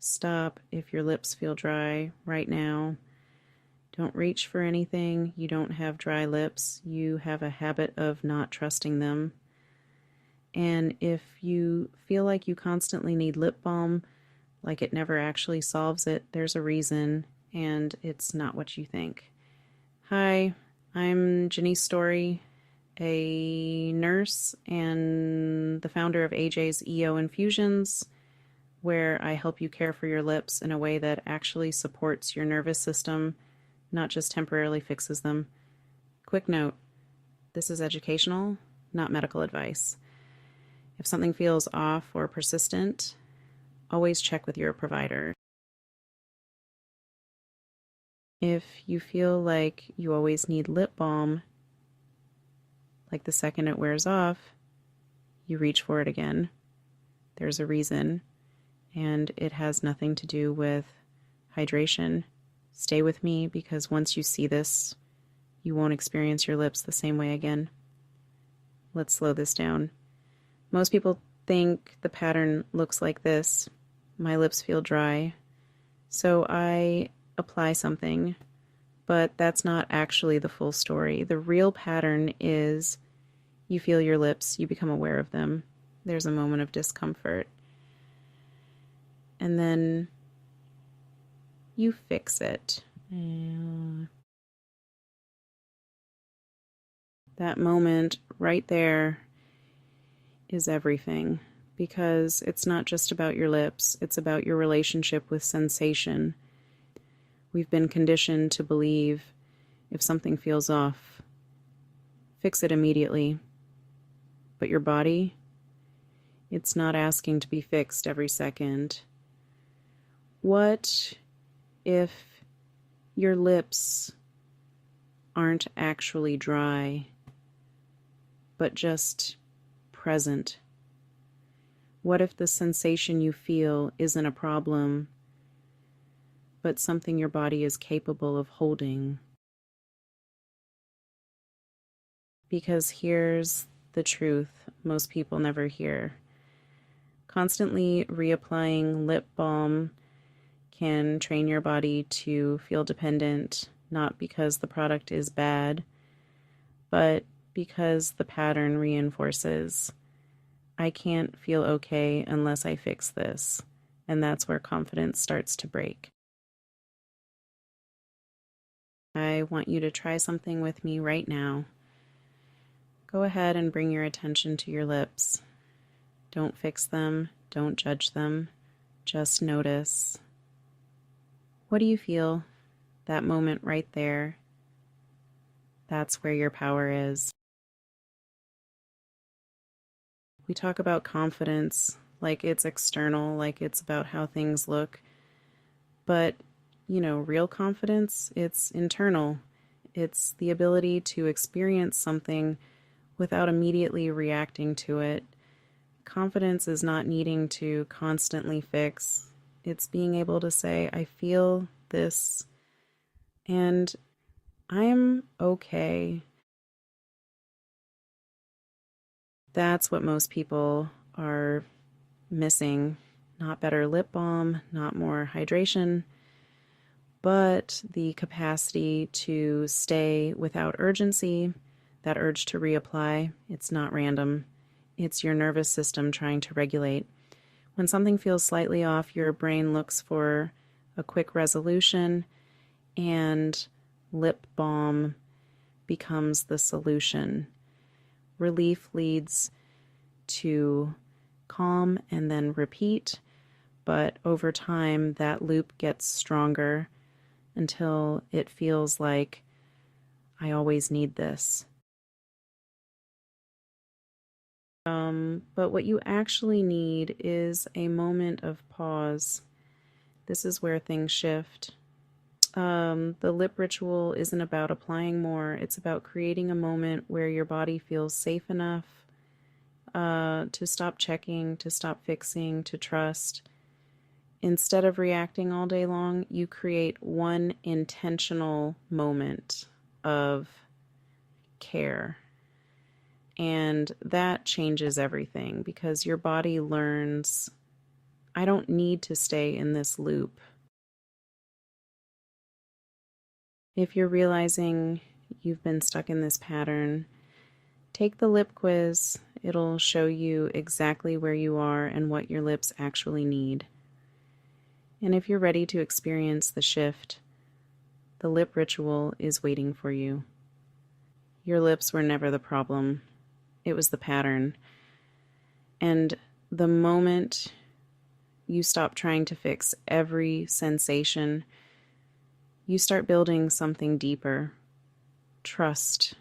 Stop if your lips feel dry right now. Don't reach for anything. You don't have dry lips. You have a habit of not trusting them. And if you feel like you constantly need lip balm, like it never actually solves it, there's a reason, and it's not what you think. Hi, I'm Janice Story, a nurse and the founder of AJ's EO Infusions, where I help you care for your lips in a way that actually supports your nervous system, not just temporarily fixes them. Quick note, this is educational, not medical advice. If something feels off or persistent, always check with your provider. If you feel like you always need lip balm, like the second it wears off, you reach for it again. There's a reason, and it has nothing to do with hydration. Stay with me, because once you see this, you won't experience your lips the same way again. Let's slow this down. Most people think the pattern looks like this. My lips feel dry, so I apply something, but that's not actually the full story. The real pattern is you feel your lips, you become aware of them. There's a moment of discomfort. And then you fix it. That moment right there is everything, because it's not just about your lips, it's about your relationship with sensation. We've been conditioned to believe if something feels off, fix it immediately. But your body, it's not asking to be fixed every second. What if your lips aren't actually dry, but just present? What if the sensation you feel isn't a problem, but something your body is capable of holding? Because here's the truth most people never hear. Constantly reapplying lip balm can train your body to feel dependent, not because the product is bad, but because the pattern reinforces. I can't feel okay unless I fix this, and that's where confidence starts to break. I want you to try something with me right now. Go ahead and bring your attention to your lips. Don't fix them, don't judge them, just notice. What do you feel? That moment right there. That's where your power is. We talk about confidence like it's external, like it's about how things look. But, real confidence, it's internal. It's the ability to experience something without immediately reacting to it. Confidence is not needing to constantly fix. It's being able to say, I feel this, and I'm okay. That's what most people are missing. Not better lip balm, not more hydration, but the capacity to stay without urgency, that urge to reapply. It's not random. It's your nervous system trying to regulate. When something feels slightly off, your brain looks for a quick resolution, and lip balm becomes the solution. Relief leads to calm and then repeat, but over time that loop gets stronger until it feels like I always need this. But what you actually need is a moment of pause. This is where things shift. The lip ritual isn't about applying more. It's about creating a moment where your body feels safe enough to stop checking, to stop fixing, to trust. Instead of reacting all day long, you create one intentional moment of care. And that changes everything, because your body learns I don't need to stay in this loop. If you're realizing you've been stuck in this pattern, take the lip quiz. It'll show you exactly where you are and what your lips actually need. And if you're ready to experience the shift, the lip ritual is waiting for you. Your lips were never the problem. It was the pattern. And the moment you stop trying to fix every sensation, you start building something deeper. Trust